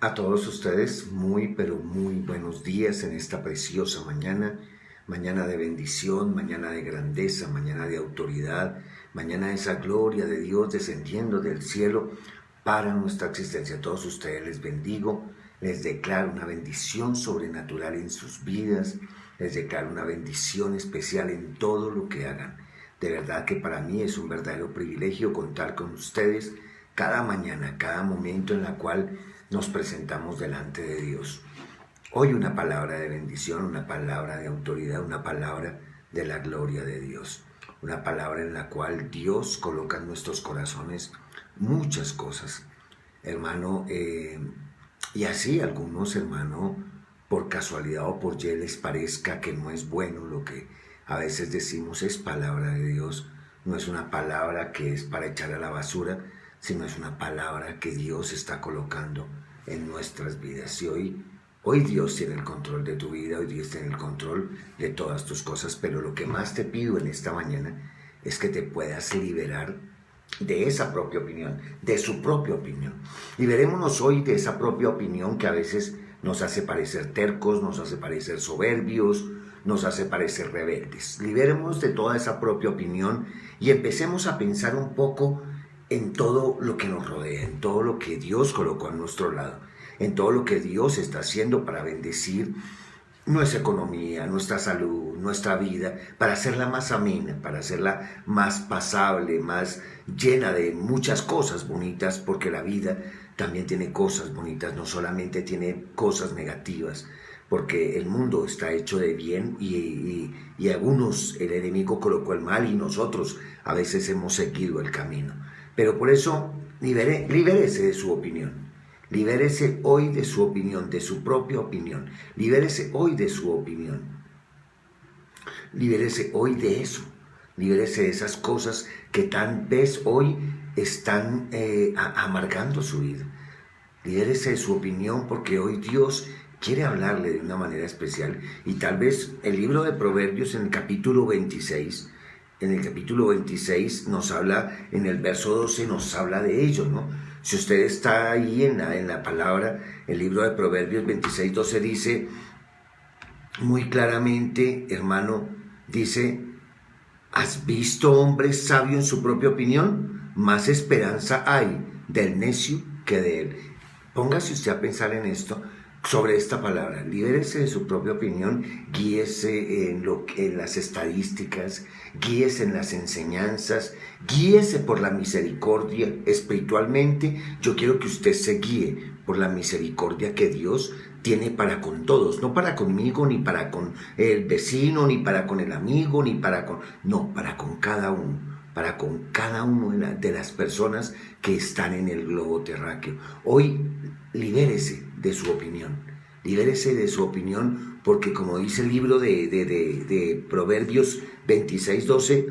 A todos ustedes, muy pero muy buenos días en esta preciosa mañana, mañana de bendición, mañana de grandeza, mañana de autoridad, mañana de esa gloria de Dios descendiendo del cielo para nuestra existencia. A todos ustedes les bendigo, les declaro una bendición sobrenatural en sus vidas, les declaro una bendición especial en todo lo que hagan. De verdad que para mí es un verdadero privilegio contar con ustedes cada mañana, cada momento en la cual nos presentamos delante de Dios. Hoy una palabra de bendición, una palabra de autoridad, una palabra de la gloria de Dios. Una palabra en la cual Dios coloca en nuestros corazones muchas cosas, hermano, y así algunos, hermano, por casualidad o por Y les parezca que no es bueno lo que a veces decimos es palabra de Dios, no es una palabra que es para echar a la basura, sino es una palabra que Dios está colocando en nuestras vidas. Y hoy Dios tiene el control de tu vida, hoy Dios tiene el control de todas tus cosas, pero lo que más te pido en esta mañana es que te puedas liberar de esa propia opinión, de su propia opinión. Liberémonos hoy de esa propia opinión que a veces nos hace parecer tercos, nos hace parecer soberbios, nos hace parecer rebeldes. Liberémonos de toda esa propia opinión y empecemos a pensar un poco en todo lo que nos rodea, en todo lo que Dios colocó a nuestro lado, en todo lo que Dios está haciendo para bendecir nuestra economía, nuestra salud, nuestra vida, para hacerla más amena, para hacerla más pasable, más llena de muchas cosas bonitas, porque la vida también tiene cosas bonitas, no solamente tiene cosas negativas, porque el mundo está hecho de bien y algunos el enemigo colocó el mal y nosotros a veces hemos seguido el camino. Pero por eso libérese de su opinión. Libérese hoy de su opinión, de su propia opinión. Libérese hoy de su opinión. Libérese hoy de eso. Libérese de esas cosas que tal vez hoy están amargando su vida. Libérese de su opinión porque hoy Dios quiere hablarle de una manera especial. Y tal vez el libro de Proverbios en el capítulo 26, nos habla, en el verso 12 nos habla de ello, ¿no? Si usted está ahí en la palabra, el libro de Proverbios 26, 12 dice muy claramente, hermano, dice: ¿has visto hombre sabio en su propia opinión? Más esperanza hay del necio que de él. Póngase usted a pensar en esto, sobre esta palabra. Libérese de su propia opinión, guíese en las estadísticas, guíese en las enseñanzas, guíese por la misericordia. Espiritualmente, yo quiero que usted se guíe por la misericordia que Dios tiene para con todos, no para conmigo, ni para con el vecino, ni para con el amigo, no, para con cada uno, para con cada una de las personas que están en el globo terráqueo. Hoy libérese de su opinión, porque como dice el libro de Proverbios 26, 12,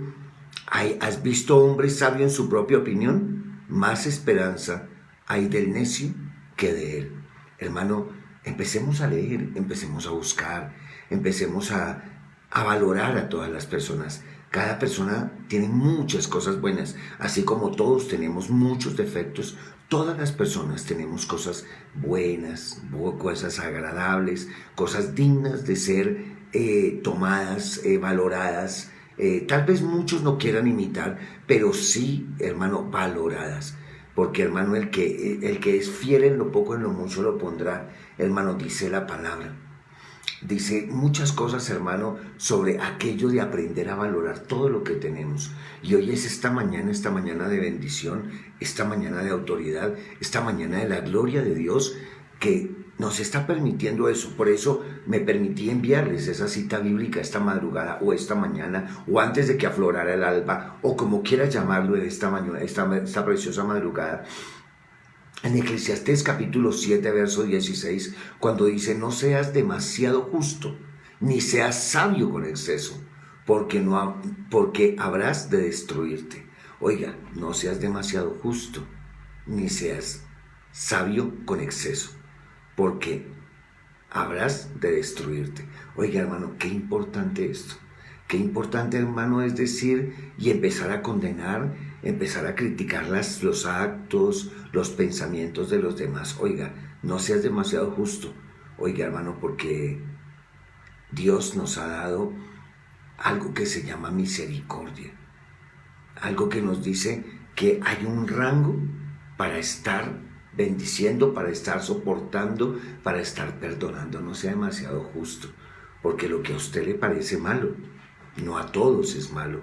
¿has visto hombre sabio en su propia opinión? Más esperanza hay del necio que de él. Hermano, empecemos a leer, empecemos a buscar, empecemos a valorar a todas las personas. Cada persona tiene muchas cosas buenas, así como todos tenemos muchos defectos. Todas las personas tenemos cosas buenas, cosas agradables, cosas dignas de ser tomadas, valoradas. Tal vez muchos no quieran imitar, pero sí, hermano, valoradas. Porque, hermano, el que es fiel en lo poco, en lo mucho lo pondrá. Hermano, dice la palabra. Dice muchas cosas, hermano, sobre aquello de aprender a valorar todo lo que tenemos. Y hoy es esta mañana de bendición, esta mañana de autoridad, esta mañana de la gloria de Dios que nos está permitiendo eso. Por eso me permití enviarles esa cita bíblica esta madrugada o esta mañana o antes de que aflorara el alba o como quieras llamarlo en esta mañana, esta preciosa madrugada. En Eclesiastés capítulo 7, verso 16, cuando dice: no seas demasiado justo, ni seas sabio con exceso, porque habrás de destruirte. Oiga, no seas demasiado justo, ni seas sabio con exceso, porque habrás de destruirte. Oiga, hermano, qué importante esto. Qué importante, hermano, es decir y empezar a condenar empezar a criticar los actos, los pensamientos de los demás. Oiga, no seas demasiado justo. Oiga, hermano, porque Dios nos ha dado algo que se llama misericordia. Algo que nos dice que hay un rango para estar bendiciendo, para estar soportando, para estar perdonando. No sea demasiado justo, porque lo que a usted le parece malo, no a todos es malo.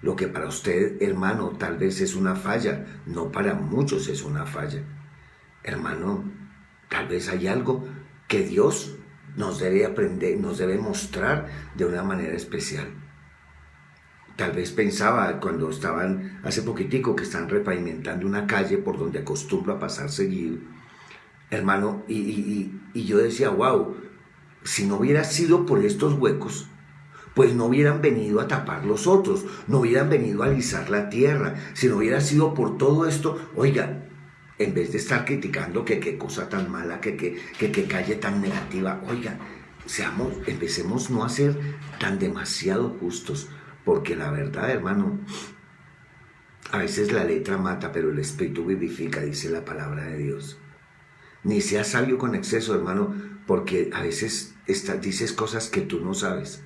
Lo que para usted, hermano, tal vez es una falla, no para muchos es una falla. Hermano, tal vez hay algo que Dios nos debe aprender, nos debe mostrar de una manera especial. Tal vez pensaba cuando estaban, hace poquitico que están repavimentando una calle por donde acostumbro a pasar seguido, hermano, y yo decía, wow, si no hubiera sido por estos huecos, pues no hubieran venido a tapar los otros, no hubieran venido a alisar la tierra. Si no hubiera sido por todo esto, oiga, en vez de estar criticando que qué cosa tan mala, que calle tan negativa, oiga, empecemos no a ser tan demasiado justos, porque la verdad, hermano, a veces la letra mata, pero el espíritu vivifica, dice la palabra de Dios. Ni seas sabio con exceso, hermano, porque a veces dices cosas que tú no sabes.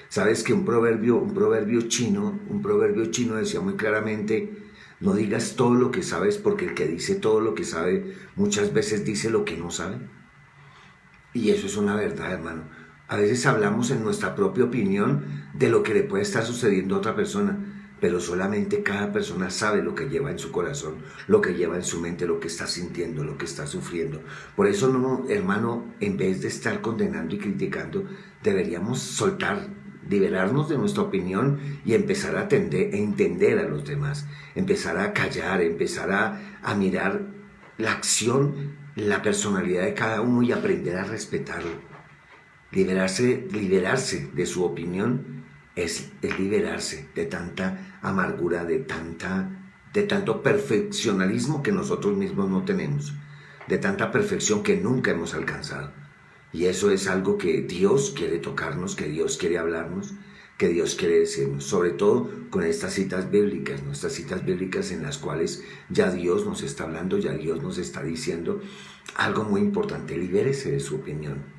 Sabes que un proverbio chino decía muy claramente: no digas todo lo que sabes, porque el que dice todo lo que sabe muchas veces dice lo que no sabe. Y eso es una verdad, hermano. A veces hablamos en nuestra propia opinión de lo que le puede estar sucediendo a otra persona, pero solamente cada persona sabe lo que lleva en su corazón, lo que lleva en su mente, lo que está sintiendo, lo que está sufriendo. Por eso, no, hermano, en vez de estar condenando y criticando, deberíamos soltar, liberarnos de nuestra opinión y empezar a entender a los demás, empezar a callar, empezar a mirar la acción, la personalidad de cada uno y aprender a respetarlo. Liberarse de su opinión es liberarse de tanta amargura, de tanto perfeccionalismo que nosotros mismos no tenemos, de tanta perfección que nunca hemos alcanzado. Y eso es algo que Dios quiere tocarnos, que Dios quiere hablarnos, que Dios quiere decirnos, sobre todo con estas citas bíblicas, nuestras citas bíblicas en las cuales ya Dios nos está hablando, ya Dios nos está diciendo algo muy importante: libérese de su opinión.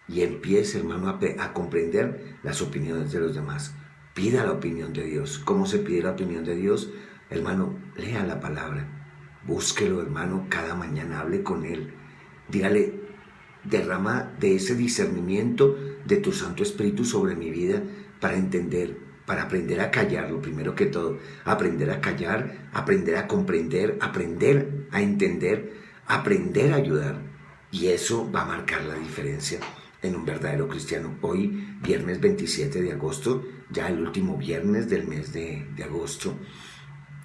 Y empiece, hermano, a comprender las opiniones de los demás. Pida la opinión de Dios. ¿Cómo se pide la opinión de Dios? Hermano, lea la palabra. Búsquelo, hermano, cada mañana. Hable con Él. Dígale: derrama de ese discernimiento de tu Santo Espíritu sobre mi vida para entender, para aprender a callar, lo primero que todo. Aprender a callar, aprender a comprender, aprender a entender, aprender a ayudar. Y eso va a marcar la diferencia en un verdadero cristiano. Hoy, viernes 27 de agosto, ya el último viernes del mes de agosto,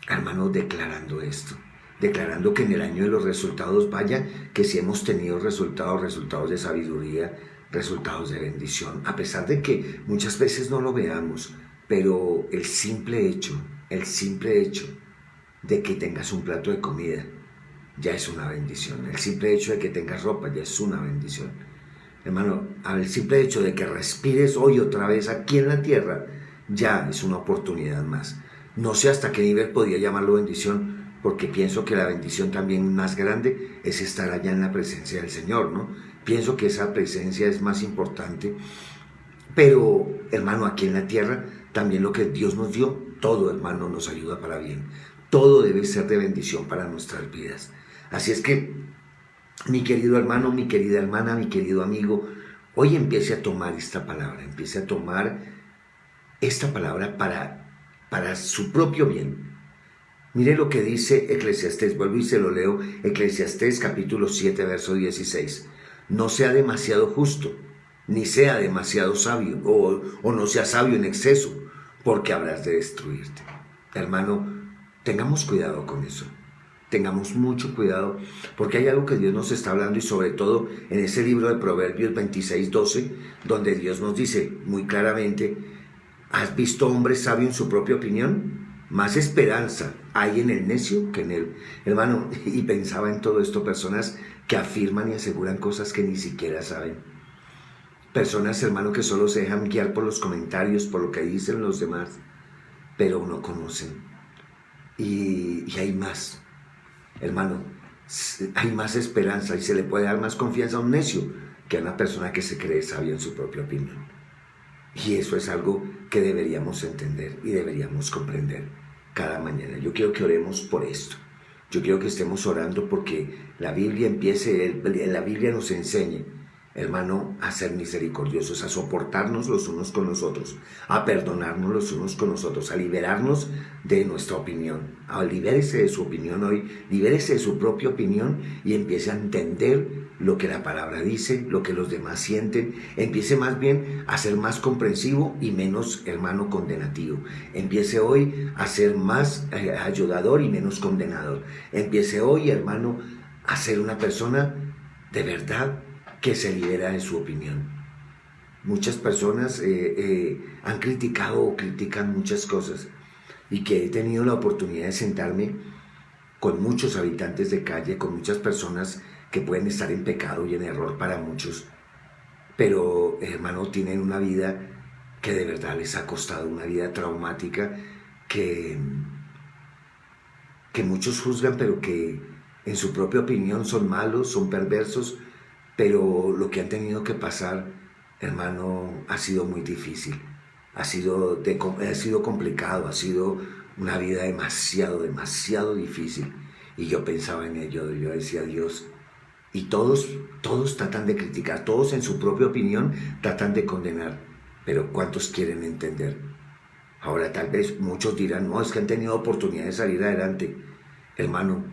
hermanos, declarando esto, declarando que en el año de los resultados, vaya, que si hemos tenido resultados de sabiduría, resultados de bendición, a pesar de que muchas veces no lo veamos, pero el simple hecho de que tengas un plato de comida, ya es una bendición. El simple hecho de que tengas ropa, ya es una bendición. Hermano, el simple hecho de que respires hoy otra vez aquí en la tierra, ya es una oportunidad más. No sé hasta qué nivel podría llamarlo bendición, porque pienso que la bendición también más grande es estar allá en la presencia del Señor, ¿no? Pienso que esa presencia es más importante. Pero, hermano, aquí en la tierra, también lo que Dios nos dio, todo, hermano, nos ayuda para bien. Todo debe ser de bendición para nuestras vidas. Así es que, mi querido hermano, mi querida hermana, mi querido amigo, hoy empiece a tomar esta palabra, empiece a tomar esta palabra para su propio bien. Mire lo que dice Eclesiastés, vuelvo y se lo leo, Eclesiastés capítulo 7, verso 16. No sea demasiado justo, ni sea demasiado sabio, o no sea sabio en exceso, porque habrás de destruirte. Hermano, tengamos cuidado con eso. Tengamos mucho cuidado, porque hay algo que Dios nos está hablando, y sobre todo en ese libro de Proverbios 26:12, donde Dios nos dice muy claramente: ¿has visto hombre sabio en su propia opinión? Más esperanza hay en el necio que en él. Hermano, y pensaba en todo esto, personas que afirman y aseguran cosas que ni siquiera saben. Personas, hermano, que solo se dejan guiar por los comentarios, por lo que dicen los demás, pero no conocen. y hay más, hermano, hay más esperanza y se le puede dar más confianza a un necio que a una persona que se cree sabia en su propia opinión. Y eso es algo que deberíamos entender y deberíamos comprender cada mañana. Yo quiero que oremos por esto. Yo quiero que estemos orando porque la Biblia la Biblia nos enseñe, hermano, a ser misericordiosos, a soportarnos los unos con los otros, a perdonarnos los unos con los otros, a liberarnos de nuestra opinión. Libérese de su opinión hoy, libérese de su propia opinión y empiece a entender lo que la palabra dice, lo que los demás sienten. Empiece más bien a ser más comprensivo y menos, hermano, condenativo. Empiece hoy a ser más ayudador y menos condenador. Empiece hoy, hermano, a ser una persona de verdad que se libera de su opinión. Muchas personas han criticado o critican muchas cosas y que he tenido la oportunidad de sentarme con muchos habitantes de calle, con muchas personas que pueden estar en pecado y en error para muchos, pero hermano, tienen una vida que de verdad les ha costado, una vida traumática que muchos juzgan, pero que en su propia opinión son malos, son perversos, pero lo que han tenido que pasar, hermano, ha sido muy difícil, ha sido complicado, ha sido una vida demasiado difícil. Y yo pensaba en ello, yo decía, Dios, y todos tratan de criticar, todos en su propia opinión tratan de condenar, pero ¿cuántos quieren entender? Ahora tal vez muchos dirán, no, es que han tenido oportunidad de salir adelante. Hermano,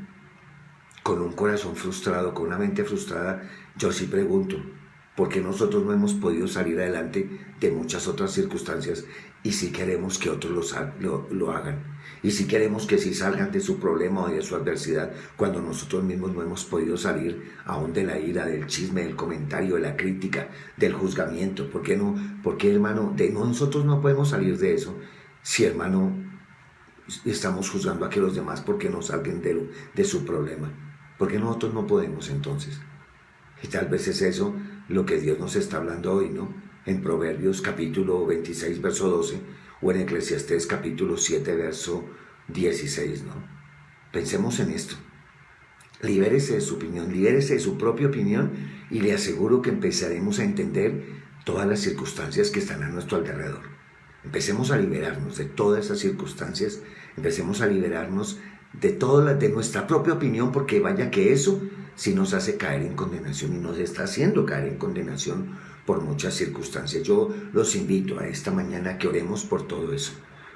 con un corazón frustrado, con una mente frustrada, yo sí pregunto, ¿por qué nosotros no hemos podido salir adelante de muchas otras circunstancias? Y si queremos que otros lo hagan, y si queremos que sí salgan de su problema o de su adversidad, cuando nosotros mismos no hemos podido salir aún de la ira, del chisme, del comentario, de la crítica, del juzgamiento. ¿Por qué no? Porque, hermano, nosotros no podemos salir de eso si, hermano, estamos juzgando a que los demás porque no salgan de su problema. Porque nosotros no podemos entonces. Y tal vez es eso lo que Dios nos está hablando hoy, ¿no? En Proverbios capítulo 26, verso 12, o en Eclesiastés capítulo 7, verso 16, ¿no? Pensemos en esto. Libérese de su opinión, libérese de su propia opinión y le aseguro que empezaremos a entender todas las circunstancias que están a nuestro alrededor. Empecemos a liberarnos de todas esas circunstancias, empecemos a liberarnos de nuestra propia opinión, porque vaya que eso sí nos hace caer en condenación y nos está haciendo caer en condenación por muchas circunstancias. Yo los invito a esta mañana a que oremos por todo eso.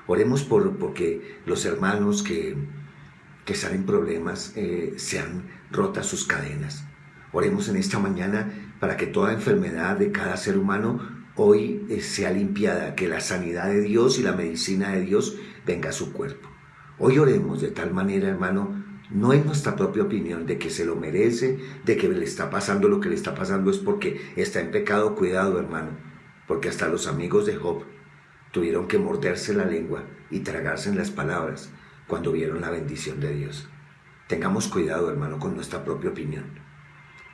Oremos porque los hermanos que están en problemas sean rotas sus cadenas. Oremos en esta mañana para que toda enfermedad de cada ser humano hoy sea limpiada, que la sanidad de Dios y la medicina de Dios venga a su cuerpo. Hoy oremos de tal manera, hermano, no en nuestra propia opinión de que se lo merece, de que le está pasando lo que le está pasando es porque está en pecado. Cuidado, hermano, porque hasta los amigos de Job tuvieron que morderse la lengua y tragarse en las palabras cuando vieron la bendición de Dios. Tengamos cuidado, hermano, con nuestra propia opinión.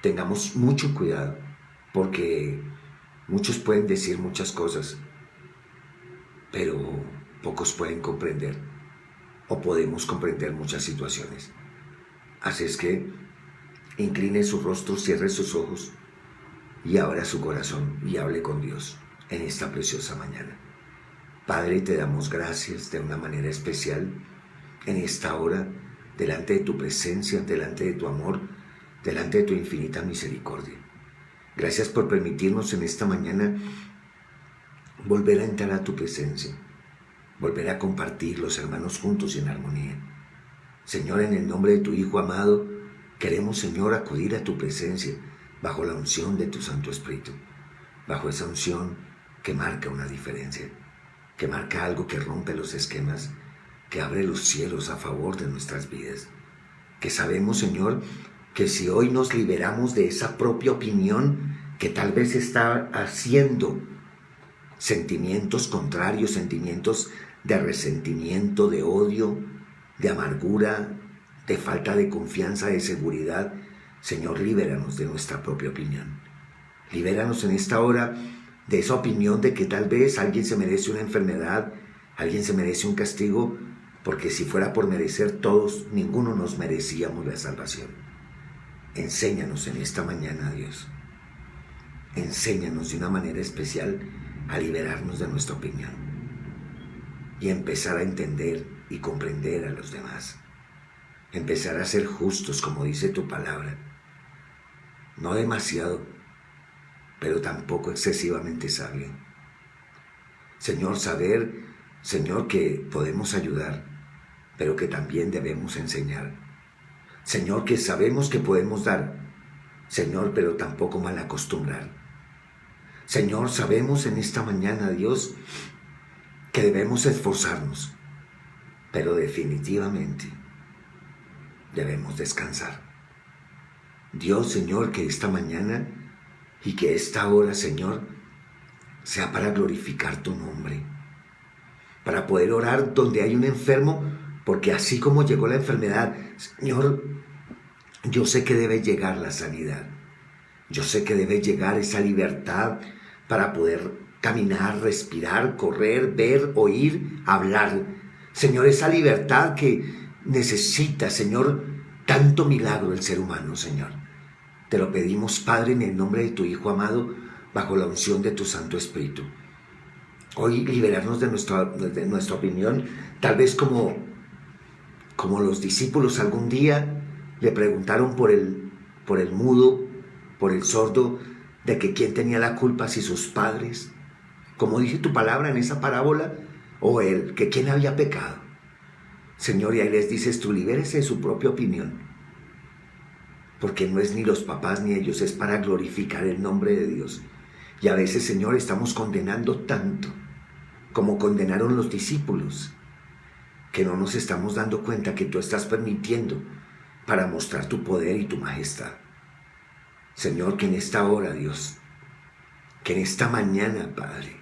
Tengamos mucho cuidado, porque muchos pueden decir muchas cosas, pero pocos pueden comprender o podemos comprender muchas situaciones. Así es que incline su rostro, cierre sus ojos y abra su corazón y hable con Dios en esta preciosa mañana. Padre, te damos gracias de una manera especial en esta hora, delante de tu presencia, delante de tu amor, delante de tu infinita misericordia. Gracias por permitirnos en esta mañana volver a entrar a tu presencia, volver a compartir los hermanos juntos y en armonía. Señor, en el nombre de tu Hijo amado, queremos, Señor, acudir a tu presencia bajo la unción de tu Santo Espíritu, bajo esa unción que marca una diferencia, que marca algo que rompe los esquemas, que abre los cielos a favor de nuestras vidas, que sabemos, Señor, que si hoy nos liberamos de esa propia opinión que tal vez está haciendo sentimientos contrarios, sentimientos de resentimiento, de odio, de amargura, de falta de confianza, de seguridad, Señor, libéranos de nuestra propia opinión. Libéranos en esta hora de esa opinión de que tal vez alguien se merece una enfermedad, alguien se merece un castigo, porque si fuera por merecer todos, ninguno nos merecíamos la salvación. Enséñanos en esta mañana, Dios. Enséñanos de una manera especial a liberarnos de nuestra opinión y empezar a entender y comprender a los demás. Empezar a ser justos, como dice tu palabra. No demasiado, pero tampoco excesivamente sabio. Señor, saber, Señor, que podemos ayudar, pero que también debemos enseñar. Señor, que sabemos que podemos dar, Señor, pero tampoco mal acostumbrar. Señor, sabemos en esta mañana, Dios, que debemos esforzarnos, pero definitivamente debemos descansar. Dios, Señor, que esta mañana y que esta hora, Señor, sea para glorificar tu nombre, para poder orar donde hay un enfermo, porque así como llegó la enfermedad, Señor, yo sé que debe llegar la sanidad. Yo sé que debe llegar esa libertad para poder caminar, respirar, correr, ver, oír, hablar. Señor, esa libertad que necesita, Señor, tanto milagro el ser humano, Señor. Te lo pedimos, Padre, en el nombre de tu Hijo amado, bajo la unción de tu Santo Espíritu. Hoy liberarnos de nuestra opinión, tal vez como los discípulos algún día le preguntaron por el mudo, por el sordo, de que quién tenía la culpa, si sus padres, como dice tu palabra en esa parábola, o él, que quién había pecado. Señor, y ahí les dices tú, libérese de su propia opinión, porque no es ni los papás ni ellos, es para glorificar el nombre de Dios. Y a veces, Señor, estamos condenando tanto, como condenaron los discípulos, que no nos estamos dando cuenta que tú estás permitiendo para mostrar tu poder y tu majestad. Señor, que en esta hora, Dios, que en esta mañana, Padre,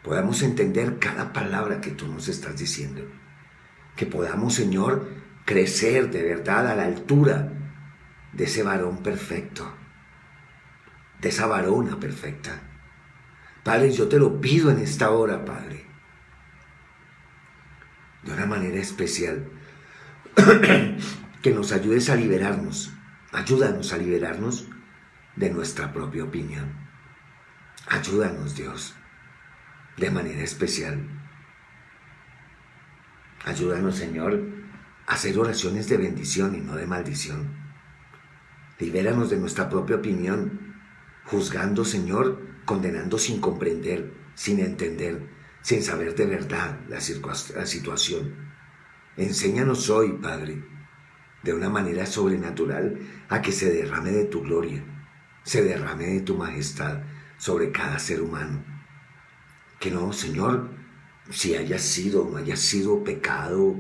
podamos entender cada palabra que tú nos estás diciendo. Que podamos, Señor, crecer de verdad a la altura de ese varón perfecto, de esa varona perfecta. Padre, yo te lo pido en esta hora, Padre, de una manera especial, que nos ayudes a liberarnos. Ayúdanos a liberarnos de nuestra propia opinión. Ayúdanos, Dios, de manera especial. Ayúdanos, Señor, a hacer oraciones de bendición y no de maldición. Libéranos de nuestra propia opinión, juzgando, Señor, condenando sin comprender, sin entender, sin saber de verdad la situación. Enséñanos hoy, Padre, de una manera sobrenatural, a que se derrame de tu gloria, se derrame de tu majestad sobre cada ser humano. Que no, Señor, si haya sido o no haya sido pecado,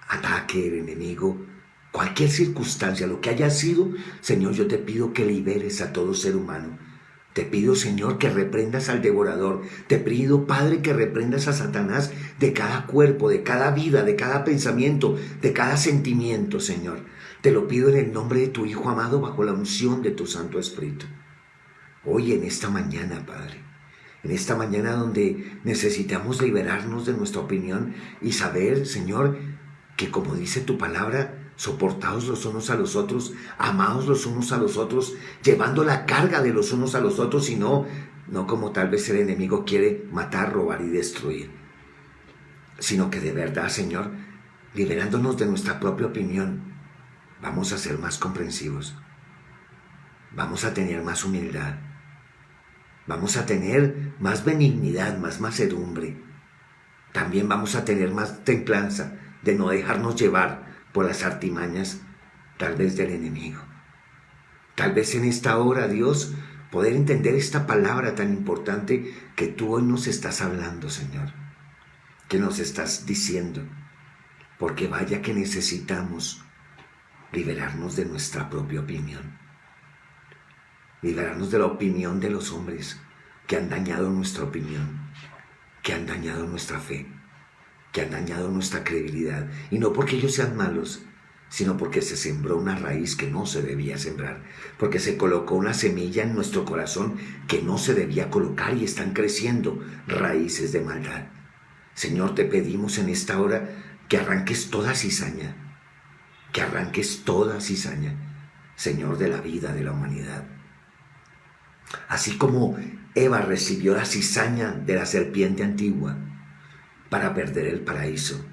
ataque del enemigo, cualquier circunstancia, lo que haya sido, Señor, yo te pido que liberes a todo ser humano. Te pido, Señor, que reprendas al devorador. Te pido, Padre, que reprendas a Satanás de cada cuerpo, de cada vida, de cada pensamiento, de cada sentimiento, Señor. Te lo pido en el nombre de tu Hijo amado, bajo la unción de tu Santo Espíritu. Hoy en esta mañana, Padre, en esta mañana donde necesitamos liberarnos de nuestra opinión y saber, Señor, que como dice tu palabra, soportaos los unos a los otros, amaos los unos a los otros, llevando la carga de los unos a los otros, y no como tal vez el enemigo quiere matar, robar y destruir, sino que de verdad, Señor, liberándonos de nuestra propia opinión, vamos a ser más comprensivos, vamos a tener más humildad, vamos a tener más benignidad, más mansedumbre, también vamos a tener más templanza de no dejarnos llevar por las artimañas, tal vez del enemigo. Tal vez en esta hora, Dios, poder entender esta palabra tan importante que tú hoy nos estás hablando, Señor, que nos estás diciendo, porque vaya que necesitamos liberarnos de nuestra propia opinión, liberarnos de la opinión de los hombres que han dañado nuestra opinión, que han dañado nuestra fe, que han dañado nuestra credibilidad, y no porque ellos sean malos, sino porque se sembró una raíz que no se debía sembrar, porque se colocó una semilla en nuestro corazón que no se debía colocar, y están creciendo raíces de maldad. Señor, te pedimos en esta hora que arranques toda cizaña, que arranques toda cizaña, Señor, de la vida de la humanidad. Así como Eva recibió la cizaña de la serpiente antigua para perder el paraíso,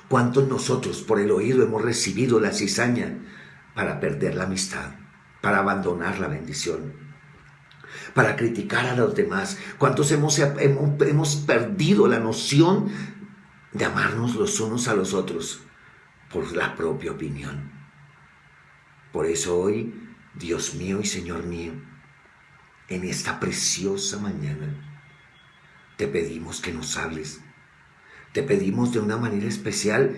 ¿cuántos nosotros por el oído hemos recibido la cizaña para perder la amistad, para abandonar la bendición, para criticar a los demás? ¿Cuántos hemos perdido la noción de amarnos los unos a los otros por la propia opinión? Por eso hoy, Dios mío y Señor mío, en esta preciosa mañana, te pedimos que nos hables. Te pedimos de una manera especial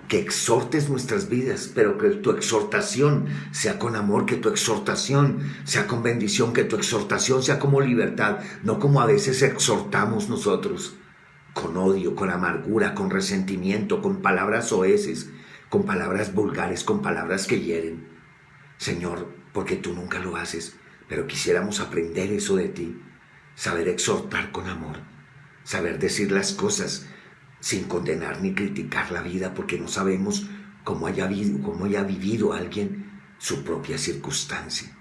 que exhortes nuestras vidas, pero que tu exhortación sea con amor, que tu exhortación sea con bendición, que tu exhortación sea como libertad, no como a veces exhortamos nosotros, con odio, con amargura, con resentimiento, con palabras soeces, con palabras vulgares, con palabras que hieren. Señor, porque tú nunca lo haces, pero quisiéramos aprender eso de ti, saber exhortar con amor, saber decir las cosas sin condenar ni criticar la vida, porque no sabemos cómo haya vivido alguien su propia circunstancia.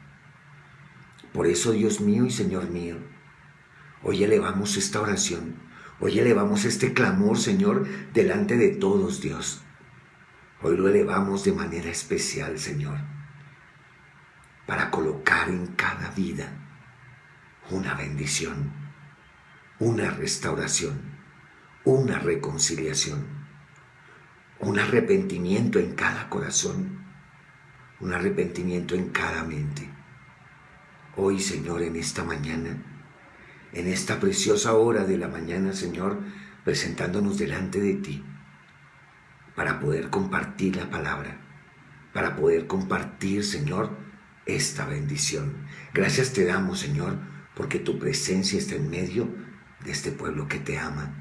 Por eso, Dios mío y Señor mío, hoy elevamos esta oración, hoy elevamos este clamor, Señor, delante de todos, Dios. Hoy lo elevamos de manera especial, Señor, para colocar en cada vida una bendición, una restauración, una reconciliación, un arrepentimiento en cada corazón, un arrepentimiento en cada mente. Hoy, Señor, en esta mañana, en esta preciosa hora de la mañana, Señor, presentándonos delante de ti, para poder compartir la palabra, para poder compartir, Señor, esta bendición. Gracias te damos, Señor, porque tu presencia está en medio de este pueblo que te ama,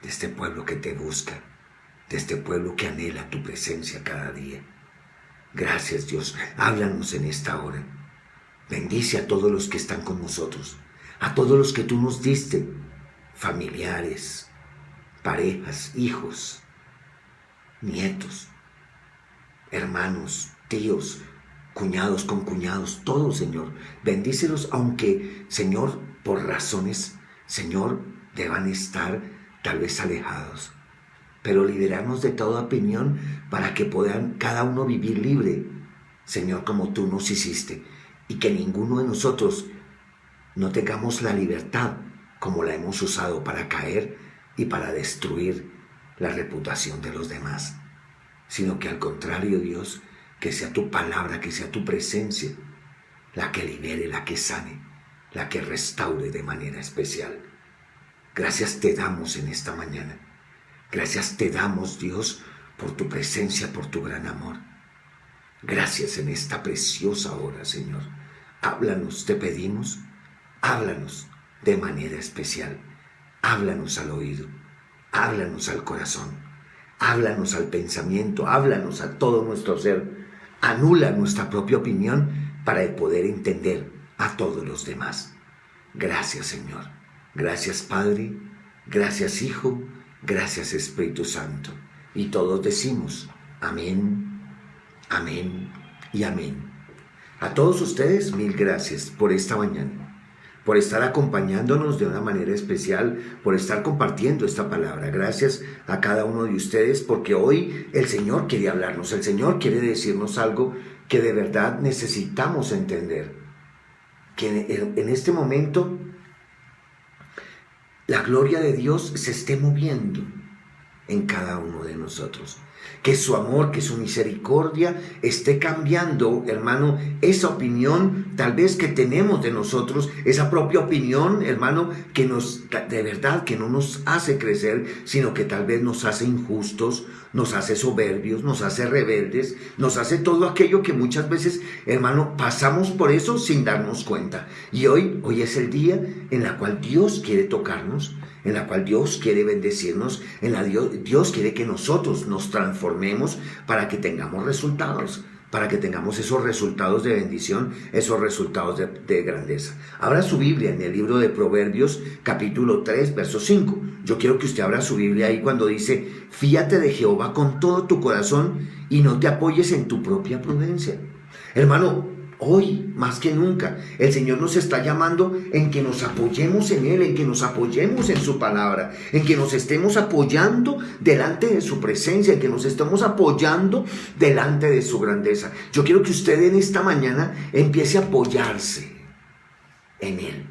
de este pueblo que te busca, de este pueblo que anhela tu presencia cada día. Gracias, Dios. Háblanos en esta hora. Bendice a todos los que están con nosotros, a todos los que tú nos diste, familiares, parejas, hijos, nietos, hermanos, tíos, cuñados, concuñados, todos, Señor. Bendícelos, aunque, Señor, por razones, Señor, deban estar tal vez alejados, pero liberarnos de toda opinión para que puedan cada uno vivir libre, Señor, como tú nos hiciste, y que ninguno de nosotros no tengamos la libertad como la hemos usado para caer y para destruir la reputación de los demás, sino que al contrario, Dios, que sea tu palabra, que sea tu presencia la que libere, la que sane, la que restaure de manera especial. Gracias te damos en esta mañana. Gracias te damos, Dios, por tu presencia, por tu gran amor. Gracias en esta preciosa hora, Señor. Háblanos, te pedimos, háblanos de manera especial. Háblanos al oído, háblanos al corazón, háblanos al pensamiento, háblanos a todo nuestro ser. Anula nuestra propia opinión para poder entender a todos los demás. Gracias, Señor. Gracias, Padre. Gracias, Hijo. Gracias, Espíritu Santo. Y todos decimos amén, amén y amén. A todos ustedes, mil gracias por esta mañana, por estar acompañándonos de una manera especial, por estar compartiendo esta palabra. Gracias a cada uno de ustedes, porque hoy el Señor quiere hablarnos, el Señor quiere decirnos algo que de verdad necesitamos entender. Que en este momento la gloria de Dios se esté moviendo en cada uno de nosotros. Que su amor, que su misericordia esté cambiando, hermano, esa opinión tal vez que tenemos de nosotros, esa propia opinión, hermano, que de verdad que no nos hace crecer, sino que tal vez nos hace injustos, nos hace soberbios, nos hace rebeldes, nos hace todo aquello que muchas veces, hermano, pasamos por eso sin darnos cuenta. Y hoy es el día en el cual Dios quiere tocarnos, en la cual Dios quiere bendecirnos, Dios quiere que nosotros nos transformemos para que tengamos resultados, para que tengamos esos resultados de bendición, esos resultados de grandeza. Abra su Biblia en el libro de Proverbios, capítulo 3, verso 5. Yo quiero que usted abra su Biblia ahí cuando dice: fíate de Jehová con todo tu corazón y no te apoyes en tu propia prudencia. Hermano, hoy más que nunca el Señor nos está llamando en que nos apoyemos en Él, en que nos apoyemos en su palabra, en que nos estemos apoyando delante de su presencia, en que nos estemos apoyando delante de su grandeza. Yo quiero que usted en esta mañana empiece a apoyarse en Él.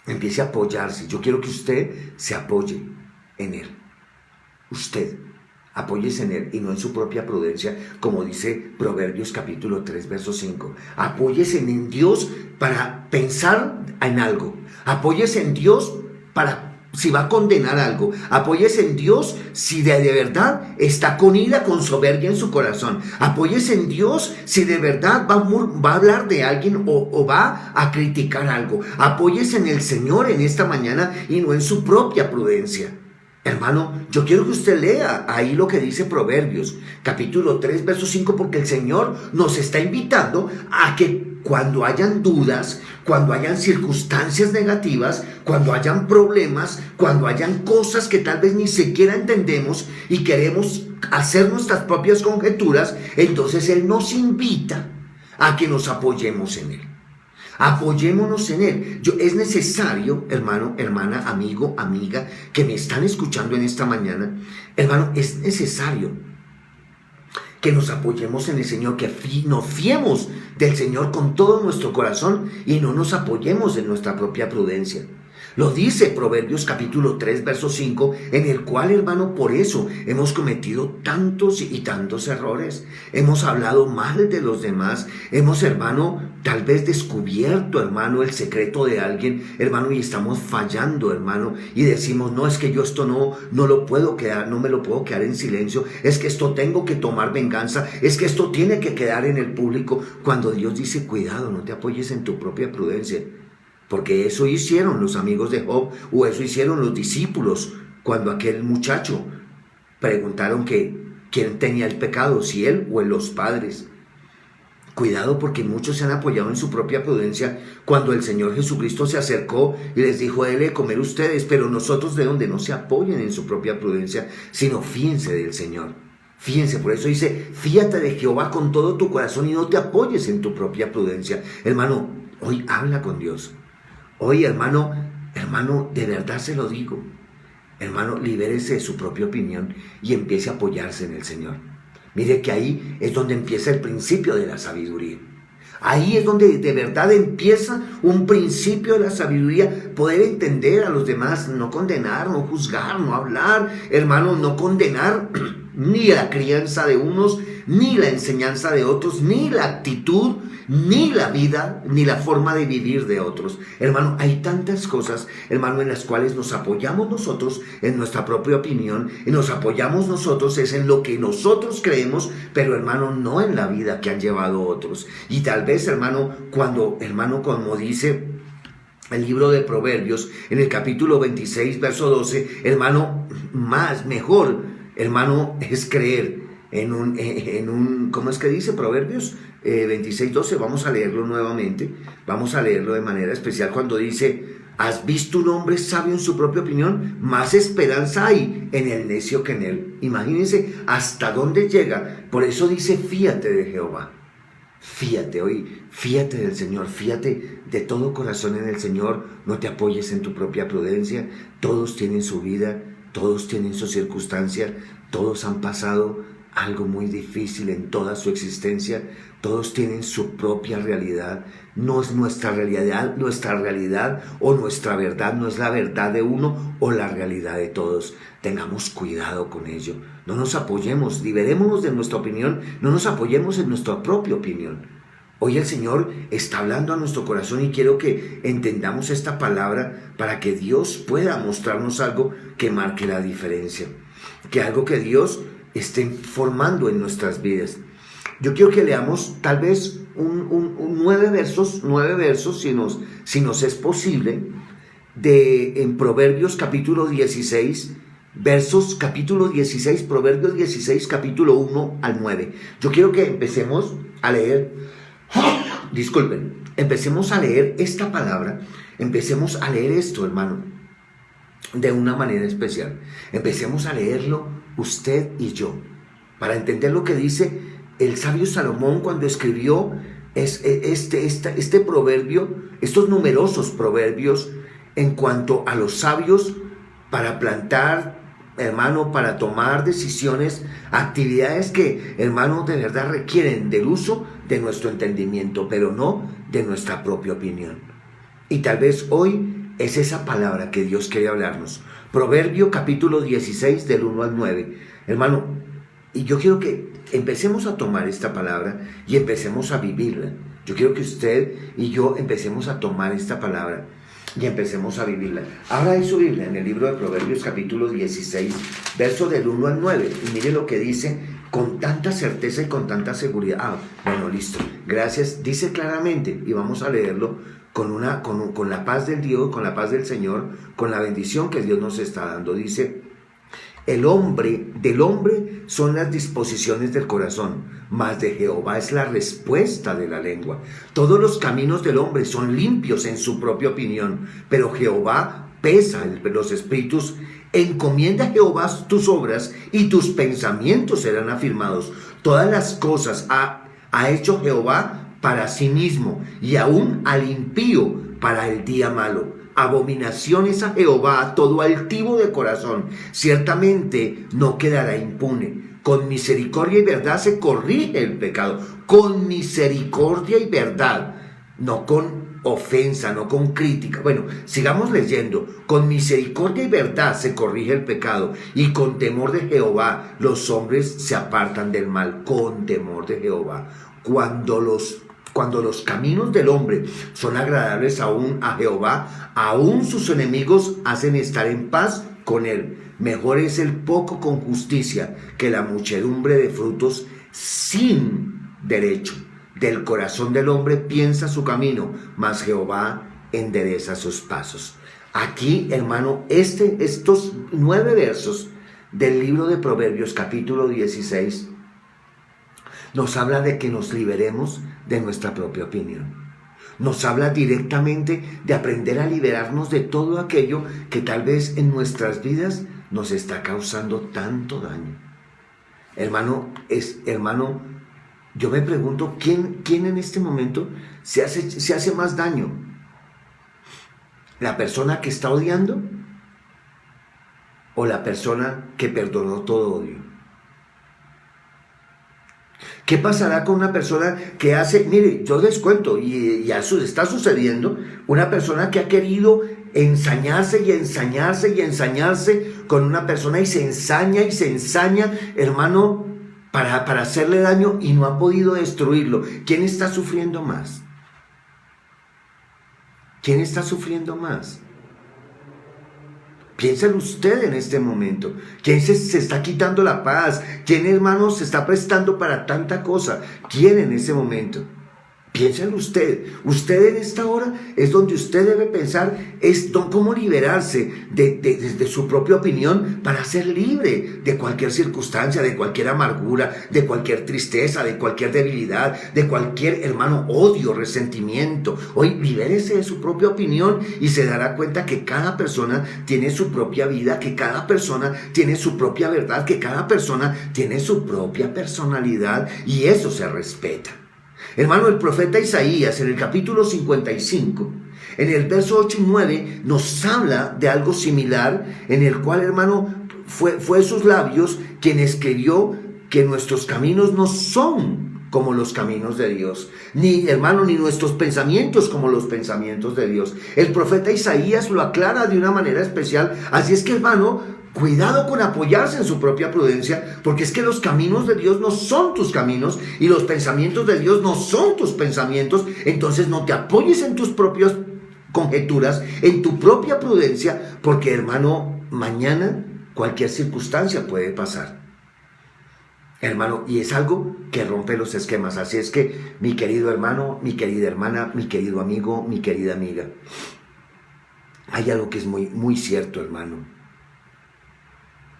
Empiece a apoyarse. Yo quiero que usted se apoye en Él. Usted. Apóyese en Él y no en su propia prudencia, como dice Proverbios capítulo 3, verso 5. Apóyese en Dios para pensar en algo. Apóyese en Dios para si va a condenar algo. Apóyese en Dios si de verdad está con ira, con soberbia en su corazón. Apóyese en Dios si de verdad va a hablar de alguien o va a criticar algo. Apóyese en el Señor en esta mañana y no en su propia prudencia. Hermano, yo quiero que usted lea ahí lo que dice Proverbios, capítulo 3, verso 5, porque el Señor nos está invitando a que cuando hayan dudas, cuando hayan circunstancias negativas, cuando hayan problemas, cuando hayan cosas que tal vez ni siquiera entendemos y queremos hacer nuestras propias conjeturas, entonces Él nos invita a que nos apoyemos en Él. Apoyémonos en Él. Es necesario, hermano, hermana, amigo, amiga, que me están escuchando en esta mañana, hermano, es necesario que nos apoyemos en el Señor, que nos fiemos del Señor con todo nuestro corazón y no nos apoyemos en nuestra propia prudencia. Lo dice Proverbios capítulo 3, verso 5, en el cual, hermano, por eso hemos cometido tantos y tantos errores. Hemos hablado mal de los demás. Hemos, hermano, tal vez descubierto, hermano, el secreto de alguien, hermano, y estamos fallando, hermano, y decimos: no, es que yo esto no lo puedo quedar, no me lo puedo quedar en silencio, es que esto tengo que tomar venganza, es que esto tiene que quedar en el público, cuando Dios dice: cuidado, no te apoyes en tu propia prudencia. Porque eso hicieron los amigos de Job, o eso hicieron los discípulos, cuando aquel muchacho preguntaron que quién tenía el pecado, si él o los padres. Cuidado, porque muchos se han apoyado en su propia prudencia cuando el Señor Jesucristo se acercó y les dijo: denle de comer ustedes, pero nosotros de donde no se apoyen en su propia prudencia, sino fíense del Señor. Fíjense, por eso dice: fíate de Jehová con todo tu corazón y no te apoyes en tu propia prudencia. Hermano, hoy habla con Dios. Hoy, hermano, de verdad se lo digo. Hermano, libérese de su propia opinión y empiece a apoyarse en el Señor. Mire que ahí es donde empieza el principio de la sabiduría. Ahí es donde de verdad empieza un principio de la sabiduría, poder entender a los demás, no condenar, no juzgar, no hablar, hermano, no condenar ni la crianza de unos, ni la enseñanza de otros, ni la actitud, ni la vida, ni la forma de vivir de otros. Hermano, hay tantas cosas, hermano, en las cuales nos apoyamos nosotros en nuestra propia opinión, y nos apoyamos nosotros es en lo que nosotros creemos, pero, hermano, no en la vida que han llevado otros. Y tal vez, hermano, como dice el libro de Proverbios, en el capítulo 26, verso 12, hermano, mejor, hermano, es creer en un, ¿cómo es que dice Proverbios 26, 12? Vamos a leerlo nuevamente, vamos a leerlo de manera especial cuando dice: ¿has visto un hombre sabio en su propia opinión? Más esperanza hay en el necio que en él. Imagínense hasta dónde llega. Por eso dice: fíate de Jehová. Fíate hoy, fíate del Señor, fíate de todo corazón en el Señor. No te apoyes en tu propia prudencia. Todos tienen su vida, todos tienen su circunstancia, todos han pasado algo muy difícil en toda su existencia, todos tienen su propia realidad. No es nuestra realidad o nuestra verdad, no es la verdad de uno o la realidad de todos. Tengamos cuidado con ello, no nos apoyemos, liberémonos de nuestra opinión, no nos apoyemos en nuestra propia opinión. Hoy el Señor está hablando a nuestro corazón y quiero que entendamos esta palabra para que Dios pueda mostrarnos algo que marque la diferencia, que algo que Dios esté formando en nuestras vidas. Yo quiero que leamos tal vez nueve versos, si nos es posible, en Proverbios capítulo 16, versos capítulo 16, Proverbios 16, capítulo 1 al 9. Yo quiero que empecemos a leer, disculpen, empecemos a leer esta palabra, empecemos a leer esto, hermano, de una manera especial. Empecemos a leerlo usted y yo, para entender lo que dice el sabio Salomón cuando escribió este proverbio, estos numerosos proverbios en cuanto a los sabios para plantar, hermano, para tomar decisiones, actividades que, hermano, de verdad requieren del uso de nuestro entendimiento, pero no de nuestra propia opinión. Y tal vez hoy es esa palabra que Dios quiere hablarnos. Proverbio capítulo 16 del 1 al 9. Hermano, y yo quiero que empecemos a tomar esta palabra y empecemos a vivirla. Yo quiero que usted y yo empecemos a tomar esta palabra y empecemos a vivirla. Abra ahí su Biblia en el libro de Proverbios capítulo 16, verso del 1 al 9. Y mire lo que dice con tanta certeza y con tanta seguridad. Bueno, listo. Gracias. Dice claramente, y vamos a leerlo con la paz del Dios, con la paz del Señor, con la bendición que Dios nos está dando. Dice: del hombre son las disposiciones del corazón, mas de Jehová es la respuesta de la lengua. Todos los caminos del hombre son limpios en su propia opinión, pero Jehová pesa los espíritus. Encomienda a Jehová tus obras y tus pensamientos serán afirmados. Todas las cosas ha hecho Jehová para sí mismo, y aún al impío para el día malo. Abominación es a Jehová todo altivo de corazón, ciertamente no quedará impune. Con misericordia y verdad se corrige el pecado, con misericordia y verdad, no con ofensa, no con crítica. Bueno, sigamos leyendo. Con misericordia y verdad se corrige el pecado, y con temor de Jehová los hombres se apartan del mal. Con temor de Jehová. Cuando los caminos del hombre son agradables aún a Jehová, aún sus enemigos hacen estar en paz con él. Mejor es el poco con justicia que la muchedumbre de frutos sin derecho. Del corazón del hombre piensa su camino, mas Jehová endereza sus pasos. Aquí, hermano, estos 9 versos del libro de Proverbios, capítulo 16, nos habla de que nos liberemos de nuestra propia opinión. Nos habla directamente de aprender a liberarnos de todo aquello que tal vez en nuestras vidas nos está causando tanto daño. Hermano, yo me pregunto, ¿quién en este momento se hace más daño? ¿La persona que está odiando o la persona que perdonó todo odio? ¿Qué pasará con una persona que mire, yo les cuento, y ya está sucediendo, una persona que ha querido ensañarse y ensañarse y ensañarse con una persona y se ensaña, hermano, para hacerle daño y no ha podido destruirlo? ¿Quién está sufriendo más? ¿Quién está sufriendo más? Piénselo usted en este momento. ¿Quién se está quitando la paz? ¿Quién, hermano, se está prestando para tanta cosa? ¿Quién en ese momento? Piénselo usted. Usted en esta hora es donde usted debe pensar cómo liberarse de su propia opinión para ser libre de cualquier circunstancia, de cualquier amargura, de cualquier tristeza, de cualquier debilidad, de cualquier, hermano, odio, resentimiento. Hoy libérese de su propia opinión y se dará cuenta que cada persona tiene su propia vida, que cada persona tiene su propia verdad, que cada persona tiene su propia personalidad, y eso se respeta. Hermano, el profeta Isaías en el capítulo 55, en el verso 8 y 9, nos habla de algo similar, en el cual, hermano, fue sus labios quien escribió que nuestros caminos no son como los caminos de Dios, ni nuestros pensamientos como los pensamientos de Dios. El profeta Isaías lo aclara de una manera especial. Así es que, hermano, cuidado con apoyarse en su propia prudencia, porque es que los caminos de Dios no son tus caminos y los pensamientos de Dios no son tus pensamientos. Entonces no te apoyes en tus propias conjeturas, en tu propia prudencia, porque, hermano, mañana cualquier circunstancia puede pasar, hermano, y es algo que rompe los esquemas. Así es que, mi querido hermano, mi querida hermana, mi querido amigo, mi querida amiga, hay algo que es muy, muy cierto, hermano.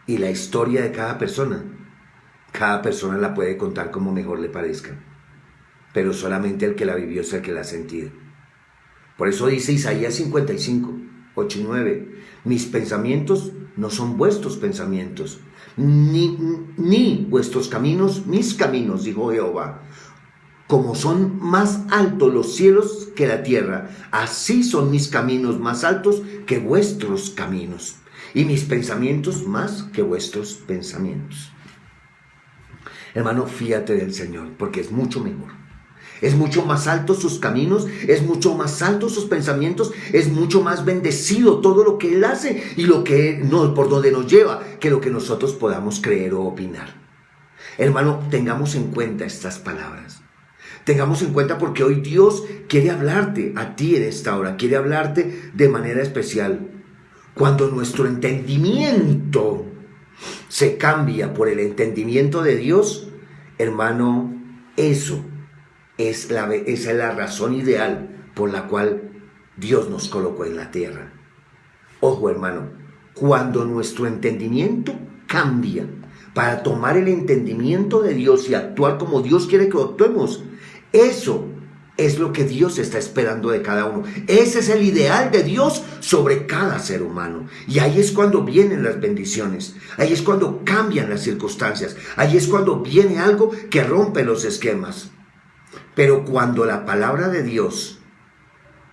Y la historia de cada persona la puede contar como mejor le parezca, pero solamente el que la vivió es el que la ha sentido. Por eso dice Isaías 55, 8 y 9, mis pensamientos no son vuestros pensamientos, ni vuestros caminos mis caminos, dijo Jehová. Como son más altos los cielos que la tierra, así son mis caminos más altos que vuestros caminos, y mis pensamientos más que vuestros pensamientos. Hermano, fíate del Señor, porque es mucho mejor. Es mucho más alto sus caminos, es mucho más alto sus pensamientos, es mucho más bendecido todo lo que Él hace y lo que por donde nos lleva, que lo que nosotros podamos creer o opinar. Hermano, tengamos en cuenta estas palabras. Tengamos en cuenta porque hoy Dios quiere hablarte a ti en esta hora, quiere hablarte de manera especial. Cuando nuestro entendimiento se cambia por el entendimiento de Dios, hermano, esa es la razón ideal por la cual Dios nos colocó en la tierra. Ojo, hermano, cuando nuestro entendimiento cambia para tomar el entendimiento de Dios y actuar como Dios quiere que actuemos, eso es lo que Dios está esperando de cada uno. Ese es el ideal de Dios sobre cada ser humano. Y ahí es cuando vienen las bendiciones. Ahí es cuando cambian las circunstancias. Ahí es cuando viene algo que rompe los esquemas. Pero cuando la palabra de Dios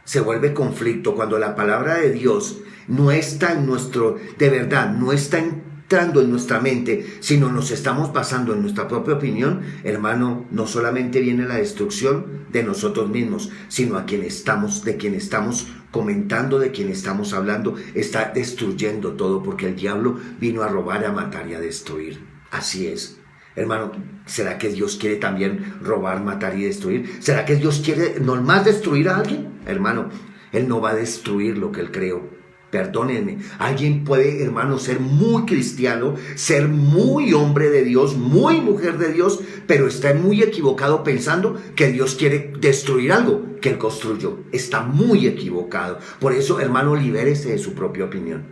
se vuelve conflicto, cuando la palabra de Dios no está en de verdad, no está entrando en nuestra mente, sino nos estamos basando en nuestra propia opinión, hermano, no solamente viene la destrucción de nosotros mismos, sino de quien estamos comentando, de quien estamos hablando, está destruyendo todo, porque el diablo vino a robar, a matar y a destruir. Así es. Hermano, ¿será que Dios quiere también robar, matar y destruir? ¿Será que Dios quiere nomás destruir a alguien? Hermano, Él no va a destruir lo que Él creó. Perdónenme, alguien puede, hermano, ser muy cristiano, ser muy hombre de Dios, muy mujer de Dios, pero está muy equivocado pensando que Dios quiere destruir algo que Él construyó. Está muy equivocado. Por eso, hermano, libérese de su propia opinión.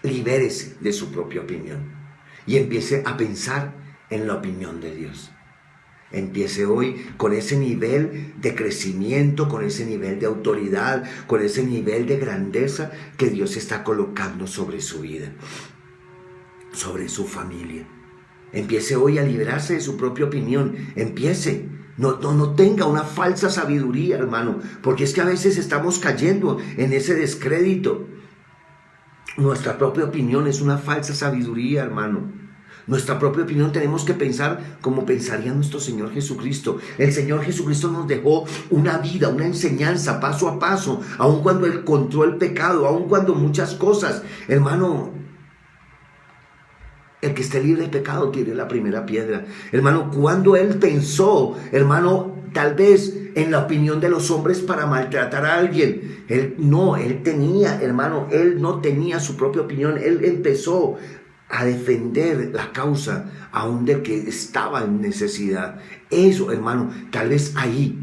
Libérese de su propia opinión y empiece a pensar en la opinión de Dios. Empiece hoy con ese nivel de crecimiento, con ese nivel de autoridad, con ese nivel de grandeza que Dios está colocando sobre su vida, sobre su familia. Empiece hoy a liberarse de su propia opinión. Empiece. No tenga una falsa sabiduría, hermano, porque es que a veces estamos cayendo en ese descrédito. Nuestra propia opinión es una falsa sabiduría, hermano. Nuestra propia opinión tenemos que pensar como pensaría nuestro Señor Jesucristo. El Señor Jesucristo nos dejó una vida, una enseñanza paso a paso, aun cuando Él encontró el pecado, aun cuando muchas cosas. Hermano, el que esté libre de pecado tire la primera piedra. Hermano, cuando Él pensó, hermano, tal vez en la opinión de los hombres para maltratar a alguien. Él no tenía su propia opinión. Él empezó a defender la causa aún del que estaba en necesidad. Eso, hermano, tal vez ahí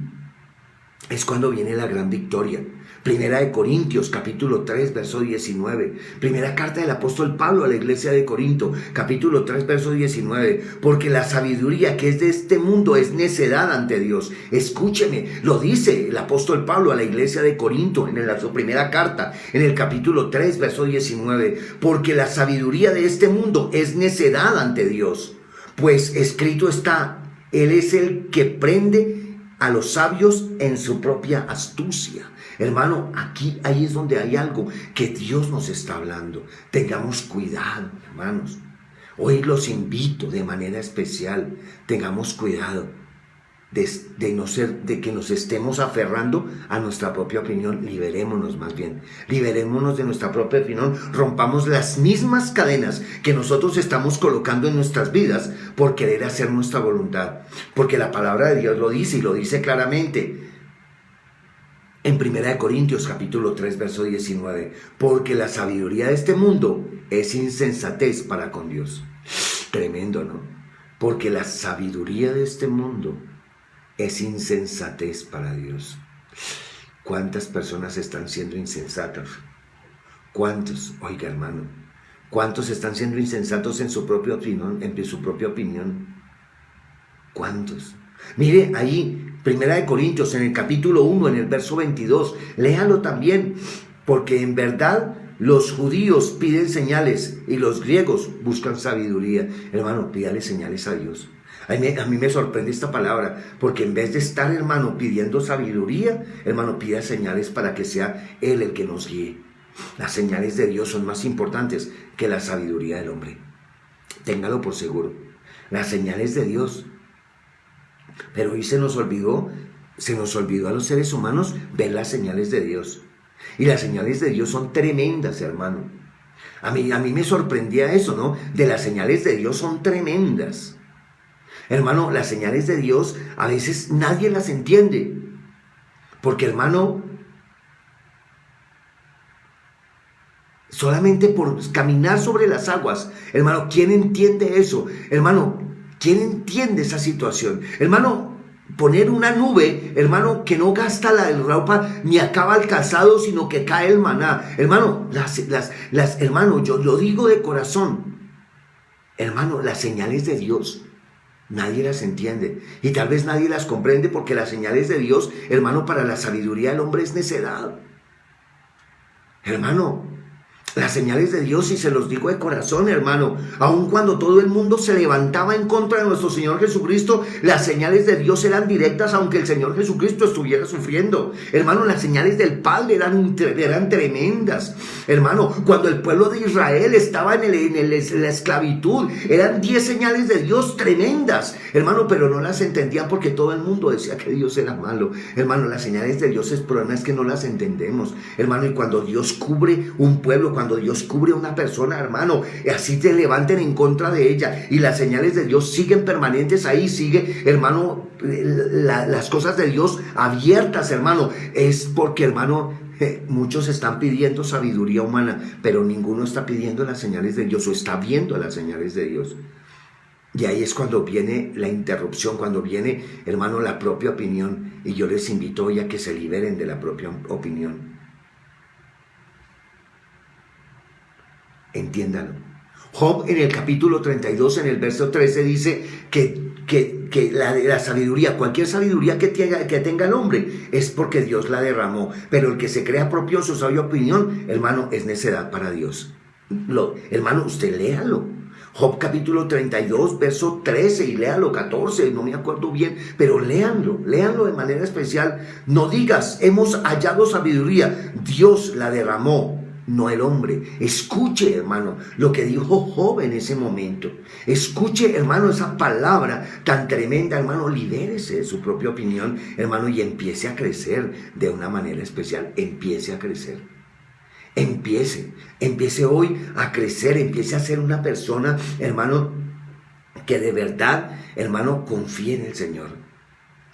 es cuando viene la gran victoria. Primera de Corintios, capítulo 3, verso 19. Primera carta del apóstol Pablo a la iglesia de Corinto, capítulo 3, verso 19. Porque la sabiduría que es de este mundo es necedad ante Dios. Escúcheme, lo dice el apóstol Pablo a la iglesia de Corinto en su primera carta, en el capítulo 3, verso 19. Porque la sabiduría de este mundo es necedad ante Dios. Pues escrito está, Él es el que prende a los sabios en su propia astucia. Hermano, ahí es donde hay algo que Dios nos está hablando. Tengamos cuidado, hermanos. Hoy los invito de manera especial. Tengamos cuidado de que nos estemos aferrando a nuestra propia opinión. Liberémonos más bien. Liberémonos de nuestra propia opinión. Rompamos las mismas cadenas que nosotros estamos colocando en nuestras vidas por querer hacer nuestra voluntad. Porque la palabra de Dios lo dice y lo dice claramente. En 1 Corintios capítulo 3, verso 19, porque la sabiduría de este mundo es insensatez para con Dios. Tremendo, ¿no? Porque la sabiduría de este mundo es insensatez para Dios. ¿Cuántas personas están siendo insensatas? ¿Cuántos? Oiga, hermano, ¿Cuántos están siendo insensatos en su propia opinión? ¿Cuántos? Mire ahí, Primera de Corintios, en el capítulo 1, en el verso 22, léalo también, porque en verdad los judíos piden señales y los griegos buscan sabiduría. Hermano, pídale señales a Dios. A mí me sorprende esta palabra, porque en vez de estar, hermano, pidiendo sabiduría, hermano, pida señales para que sea Él el que nos guíe. Las señales de Dios son más importantes que la sabiduría del hombre. Téngalo por seguro. Las señales de Dios. Pero hoy se nos olvidó a los seres humanos ver las señales de Dios. Y las señales de Dios son tremendas, hermano. A mí me sorprendía eso, ¿no? De las señales de Dios son tremendas. Hermano, las señales de Dios a veces nadie las entiende. Porque, hermano, solamente por caminar sobre las aguas, hermano, ¿quién entiende eso? Hermano, ¿quién entiende esa situación? Hermano, poner una nube, hermano, que no gasta la ropa ni acaba el calzado, sino que cae el maná. Hermano, hermano, yo lo digo de corazón. Hermano, las señales de Dios, nadie las entiende. Y tal vez nadie las comprende porque las señales de Dios, hermano, para la sabiduría del hombre es necedad. Hermano, las señales de Dios, y se los digo de corazón, hermano, aun cuando todo el mundo se levantaba en contra de nuestro Señor Jesucristo, las señales de Dios eran directas, aunque el Señor Jesucristo estuviera sufriendo. Hermano, las señales del Padre eran tremendas. Hermano, cuando el pueblo de Israel estaba en la esclavitud, eran 10 señales de Dios tremendas, hermano, pero no las entendían porque todo el mundo decía que Dios era malo. Hermano, las señales de Dios, el problema es que no las entendemos, hermano, y cuando Dios cubre un pueblo, cuando Dios cubre a una persona, hermano, así te levanten en contra de ella, y las señales de Dios siguen permanentes ahí, sigue, hermano, las cosas de Dios abiertas, hermano, es porque, hermano, muchos están pidiendo sabiduría humana, pero ninguno está pidiendo las señales de Dios o está viendo las señales de Dios. Y ahí es cuando viene la interrupción, cuando viene, hermano, la propia opinión, y yo les invito hoy a que se liberen de la propia opinión. Entiéndalo. Job, en el capítulo 32, en el verso 13, dice que la sabiduría, cualquier sabiduría que tenga el hombre, es porque Dios la derramó. Pero el que se crea propio en su sabia opinión, hermano, es necedad para Dios. Hermano, usted léalo. Job capítulo 32, verso 13, y léalo 14, no me acuerdo bien, pero léanlo de manera especial. No digas, hemos hallado sabiduría, Dios la derramó, no el hombre. Escuche, hermano, lo que dijo Job en ese momento. Escuche, hermano, esa palabra tan tremenda, hermano. Libérese de su propia opinión, hermano, y empiece a crecer de una manera especial. Empiece a crecer. Empiece hoy a crecer, empiece a ser una persona, hermano, que de verdad, hermano, confíe en el Señor.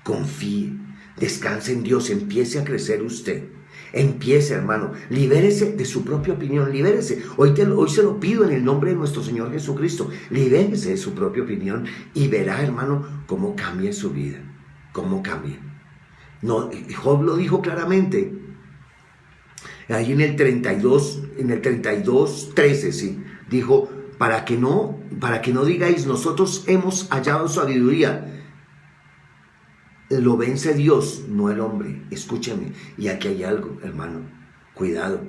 Confíe, descanse en Dios, empiece a crecer usted. Empiece, hermano, libérese de su propia opinión, libérese. Hoy se lo pido en el nombre de nuestro Señor Jesucristo. Libérese de su propia opinión y verá, hermano, cómo cambia su vida, cómo cambia. No, Job lo dijo claramente. Ahí en el 32, 13, sí, dijo, para que no digáis, nosotros hemos hallado sabiduría. Lo vence Dios, no el hombre. Escúchame, y aquí hay algo, hermano. Cuidado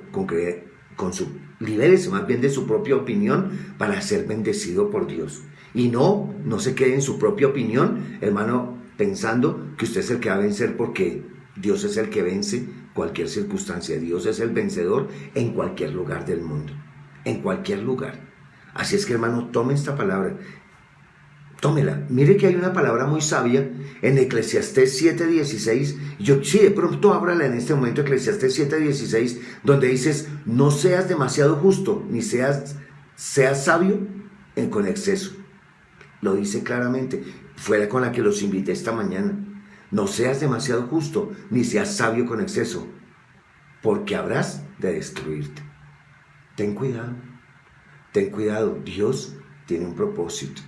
libérese más bien de su propia opinión para ser bendecido por Dios. Y no se quede en su propia opinión, hermano, pensando que usted es el que va a vencer, porque Dios es el que vence cualquier circunstancia. Dios es el vencedor en cualquier lugar del mundo, en cualquier lugar. Así es que, hermano, tome esta palabra. Tómela. Mire que hay una palabra muy sabia en Eclesiastés 7:16. De pronto ábrala en este momento, Eclesiastés 7:16, donde dices, no seas demasiado justo, ni seas sabio con exceso. Lo dice claramente. Fue con la que los invité esta mañana. No seas demasiado justo, ni seas sabio con exceso, porque habrás de destruirte. Ten cuidado. Dios tiene un propósito.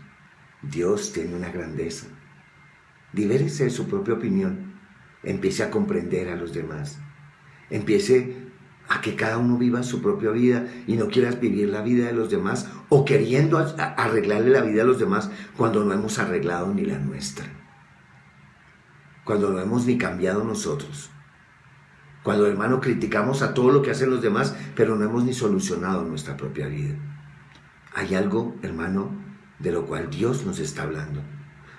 Dios tiene una grandeza. Libérese de su propia opinión. Empiece a comprender a los demás. Empiece a que cada uno viva su propia vida y no quieras vivir la vida de los demás o queriendo arreglarle la vida a los demás cuando no hemos arreglado ni la nuestra, cuando no hemos ni cambiado nosotros, cuando, hermano, criticamos a todo lo que hacen los demás, pero no hemos ni solucionado nuestra propia vida. Hay algo, hermano, de lo cual Dios nos está hablando.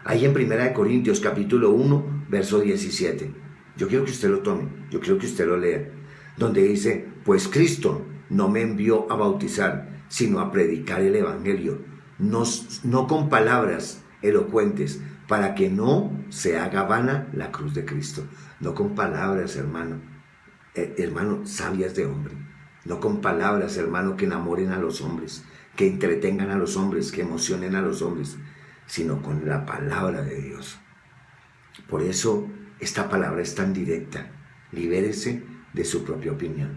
Ahí en 1 Corintios capítulo 1, verso 17. Yo quiero que usted lo tome, yo quiero que usted lo lea, donde dice: pues Cristo no me envió a bautizar, sino a predicar el Evangelio, no con palabras elocuentes, para que no se haga vana la cruz de Cristo. No con palabras, hermano, sabias de hombre. No con palabras, hermano, que enamoren a los hombres, que entretengan a los hombres, que emocionen a los hombres, sino con la palabra de Dios. Por eso esta palabra es tan directa. Libérese de su propia opinión.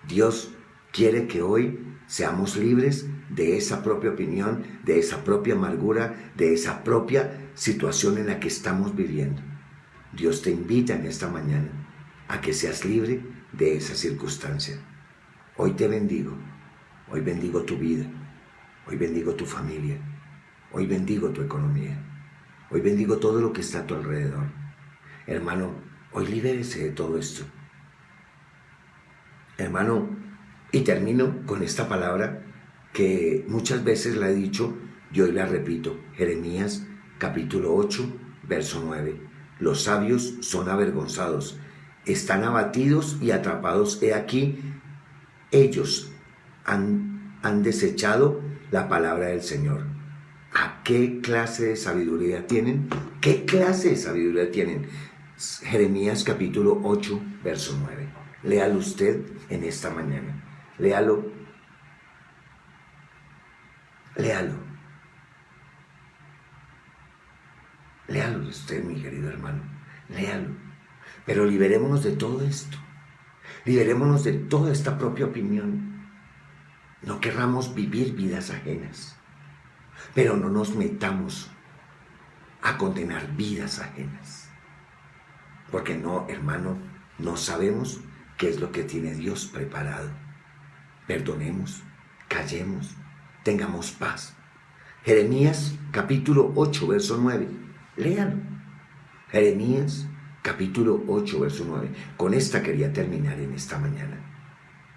Dios quiere que hoy seamos libres de esa propia opinión, de esa propia amargura, de esa propia situación en la que estamos viviendo. Dios te invita en esta mañana a que seas libre de esa circunstancia. Hoy te bendigo, hoy bendigo tu vida, hoy bendigo tu familia, hoy bendigo tu economía, hoy bendigo todo lo que está a tu alrededor. Hermano, hoy libérese de todo esto. Hermano, y termino con esta palabra que muchas veces la he dicho y hoy la repito. Jeremías capítulo 8, verso 9. Los sabios son avergonzados, están abatidos y atrapados. He aquí, ellos han desechado la palabra del Señor. ¿A qué clase de sabiduría tienen? ¿Qué clase de sabiduría tienen? Jeremías capítulo 8, verso 9. Léalo usted en esta mañana. Léalo. Léalo. Léalo usted, mi querido hermano. Léalo. Pero liberémonos de todo esto. Liberémonos de toda esta propia opinión. No querramos vivir vidas ajenas. Pero no nos metamos a condenar vidas ajenas. Porque no, hermano, no sabemos qué es lo que tiene Dios preparado. Perdonemos, callemos, tengamos paz. Jeremías capítulo 8, verso 9. Léalo. Jeremías capítulo 8, verso 9. Con esta quería terminar en esta mañana.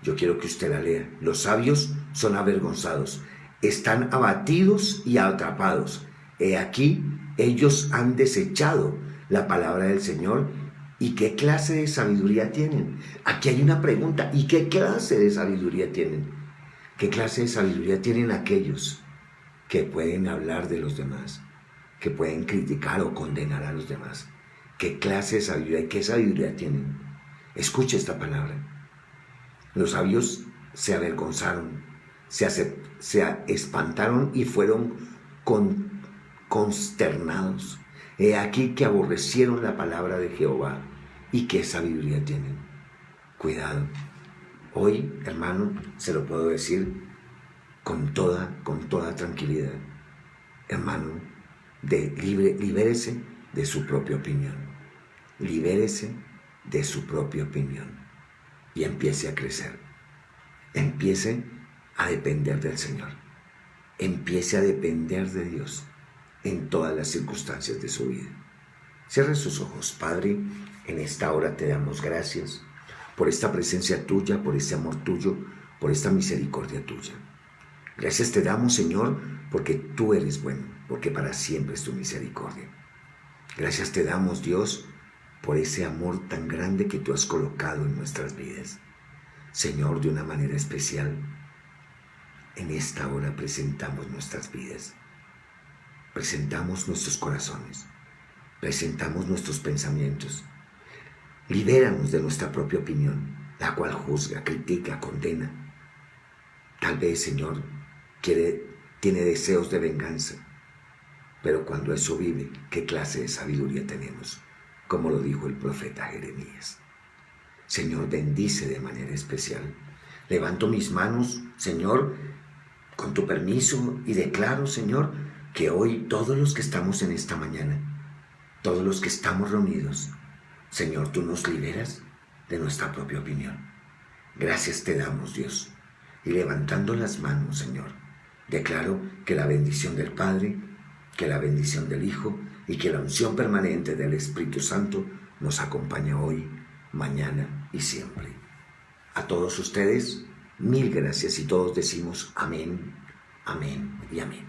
Yo quiero que usted la lea. Los sabios son avergonzados, están abatidos y atrapados. He aquí, ellos han desechado la palabra del Señor. ¿Y qué clase de sabiduría tienen? Aquí hay una pregunta. ¿Y qué clase de sabiduría tienen? ¿Qué clase de sabiduría tienen aquellos que pueden hablar de los demás, que pueden criticar o condenar a los demás? ¿Qué clase de sabiduría y qué sabiduría tienen? Escuche esta palabra. Los sabios se avergonzaron, se espantaron y fueron consternados. He aquí que aborrecieron la palabra de Jehová. ¿Y qué sabiduría tienen? Cuidado. Hoy, hermano, se lo puedo decir con toda tranquilidad. Hermano, libérese de su propia opinión. Libérese de su propia opinión. Y empiece a crecer. Empiece a depender del Señor. Empiece a depender de Dios en todas las circunstancias de su vida. Cierre sus ojos. Padre, en esta hora te damos gracias por esta presencia tuya, por este amor tuyo, por esta misericordia tuya. Gracias te damos, Señor, porque tú eres bueno, porque para siempre es tu misericordia. Gracias te damos, Dios, por ese amor tan grande que tú has colocado en nuestras vidas. Señor, de una manera especial, en esta hora presentamos nuestras vidas. Presentamos nuestros corazones, presentamos nuestros pensamientos. Libéranos de nuestra propia opinión, la cual juzga, critica, condena. Tal vez, Señor, tiene deseos de venganza, pero cuando eso vive, ¿qué clase de sabiduría tenemos? Como lo dijo el profeta Jeremías. Señor, bendice de manera especial. Levanto mis manos, Señor, con tu permiso y declaro, Señor, que hoy todos los que estamos en esta mañana, todos los que estamos reunidos, Señor, tú nos liberas de nuestra propia opinión. Gracias te damos, Dios. Y levantando las manos, Señor, declaro que la bendición del Padre, que la bendición del Hijo y que la unción permanente del Espíritu Santo nos acompaña hoy, mañana y siempre. A todos ustedes, mil gracias y todos decimos amén, amén y amén.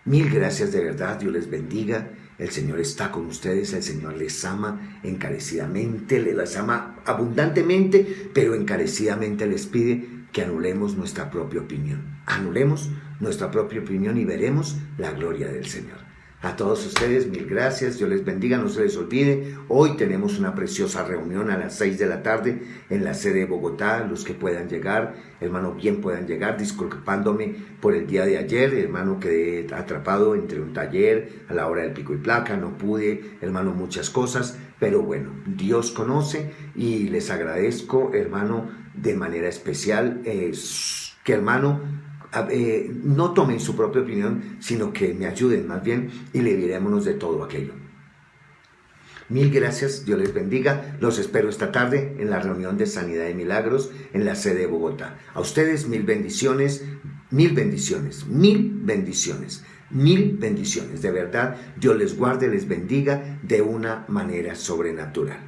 Mil gracias de verdad, Dios les bendiga. El Señor está con ustedes, el Señor les ama encarecidamente, les ama abundantemente, pero encarecidamente les pide que anulemos nuestra propia opinión. Anulemos nuestra propia opinión y veremos la gloria del Señor. A todos ustedes, mil gracias, Dios les bendiga, no se les olvide, hoy tenemos una preciosa reunión a las 6 de la tarde en la sede de Bogotá, los que puedan llegar, hermano, bien puedan llegar, disculpándome por el día de ayer, hermano, quedé atrapado entre un taller a la hora del pico y placa, no pude, hermano, muchas cosas, pero bueno, Dios conoce y les agradezco, hermano, de manera especial, que hermano, no tomen su propia opinión, sino que me ayuden más bien y liderémonos de todo aquello. Mil gracias, Dios les bendiga. Los espero esta tarde en la reunión de Sanidad y Milagros en la sede de Bogotá. A ustedes mil bendiciones, mil bendiciones, mil bendiciones, mil bendiciones. De verdad, Dios les guarde, les bendiga de una manera sobrenatural.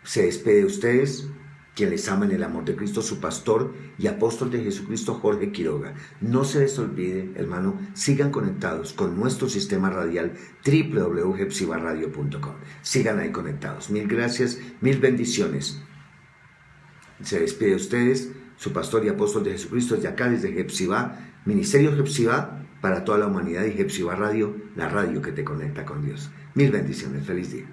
Se despide de ustedes quien les ama en el amor de Cristo, su pastor y apóstol de Jesucristo, Jorge Quiroga. No se les olvide, hermano, sigan conectados con nuestro sistema radial www.hepzibaradio.com. Sigan ahí conectados. Mil gracias, mil bendiciones. Se despide de ustedes, su pastor y apóstol de Jesucristo, desde acá, desde Hepzibá, Ministerio Hepzibá, para toda la humanidad, y Hepzibá Radio, la radio que te conecta con Dios. Mil bendiciones, feliz día.